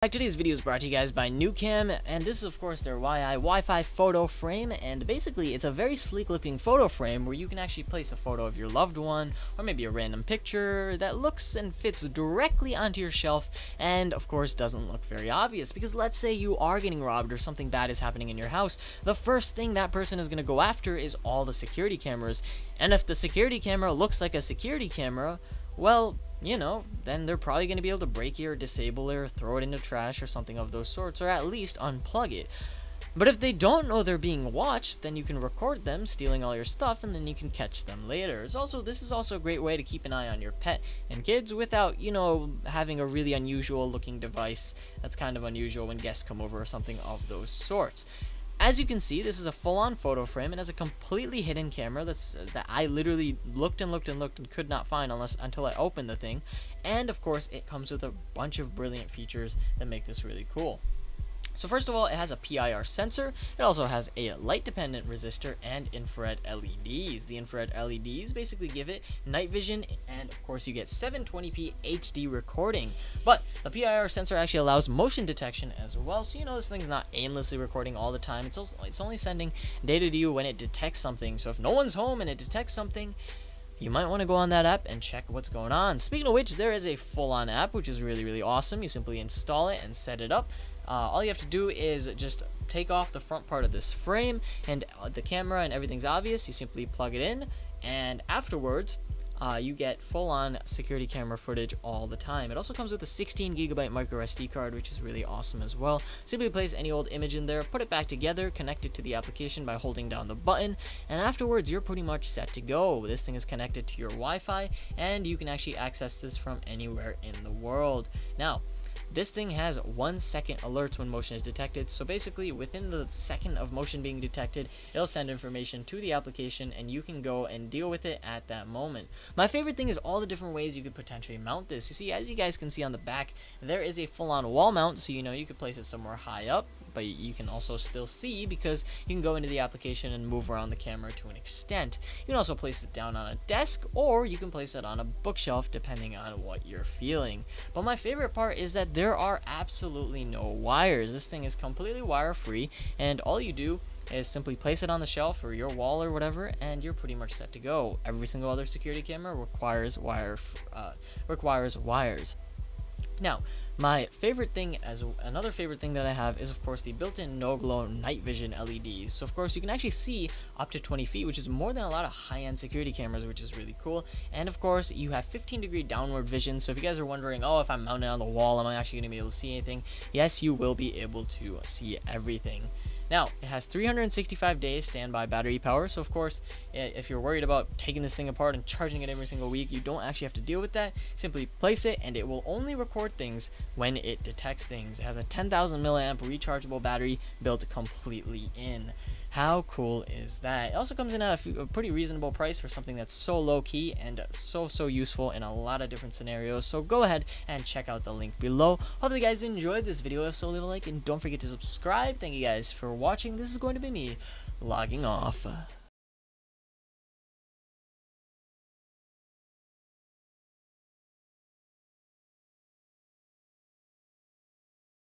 Today's video is brought to you guys by NewCam, and this is of course their Wi-Fi photo frame, and basically it's a very sleek looking photo frame where you can actually place a photo of your loved one or maybe a random picture that looks and fits directly onto your shelf, and of course doesn't look very obvious, because let's say you are getting robbed or something bad is happening in your house. The first thing that person is going to go after is all the security cameras, and if the security camera looks like a security camera, well, you know, then they're probably going to be able to break it or disable it or throw it into trash or something of those sorts, or at least unplug it. But if they don't know they're being watched, then you can record them stealing all your stuff, and then you can catch them later. This is also a great way to keep an eye on your pet and kids without, you know, having a really unusual looking device that's kind of unusual when guests come over or something of those sorts. As you can see, this is a full-on photo frame. It has a completely hidden camera that I literally looked and could not find until I opened the thing. And of course, it comes with a bunch of brilliant features that make this really cool. So first of all, it has a PIR sensor. It also has a light-dependent resistor and infrared LEDs. The infrared LEDs basically give it night vision, and of course you get 720p HD recording. But the PIR sensor actually allows motion detection as well, so you know this thing's not aimlessly recording all the time. It's only sending data to you when it detects something. So if no one's home and it detects something, you might want to go on that app and check what's going on. Speaking of which, there is a full-on app, which is really awesome. You simply install it and set it up. All you have to do is just take off the front part of this frame, and the camera and everything's obvious. You simply plug it in, and afterwards you get full-on security camera footage all the time. It also comes with a 16GB micro SD card, which is really awesome as well. Simply place any old image in there, put it back together, connect it to the application by holding down the button, and afterwards you're pretty much set to go. This thing is connected to your Wi-Fi, and you can actually access this from anywhere in the world. Now, this thing has 1 second alerts when motion is detected, so basically within the second of motion being detected, it'll send information to the application and you can go and deal with it at that moment. My favorite thing is all the different ways you could potentially mount this. You see, as you guys can see on the back, there is a full-on wall mount, so you know you could place it somewhere high up, but you can also still see because you can go into the application and move around the camera to an extent. You can also place it down on a desk, or you can place it on a bookshelf depending on what you're feeling. But my favorite part is that there are absolutely no wires. This thing is completely wire free, and all you do is simply place it on the shelf or your wall or whatever, and you're pretty much set to go. Every single other security camera requires wires. Now, my favorite thing, another favorite thing that I have, is of course the built-in no-glow night vision LEDs. So of course you can actually see up to 20 feet, which is more than a lot of high-end security cameras, which is really cool. And of course you have 15-degree downward vision. So if you guys are wondering, oh, if I'm mounted on the wall, am I actually going to be able to see anything? Yes, you will be able to see everything. Now, it has 365 days standby battery power, so of course, if you're worried about taking this thing apart and charging it every single week, you don't actually have to deal with that. Simply place it, and it will only record things when it detects things. It has a 10,000 milliamp rechargeable battery built completely in. How cool is that? It also comes in at a pretty reasonable price for something that's so low-key and so useful in a lot of different scenarios. So go ahead and check out the link below. Hopefully you guys enjoyed this video. If so, leave a like and don't forget to subscribe. Thank you guys for watching. This is going to be me logging off.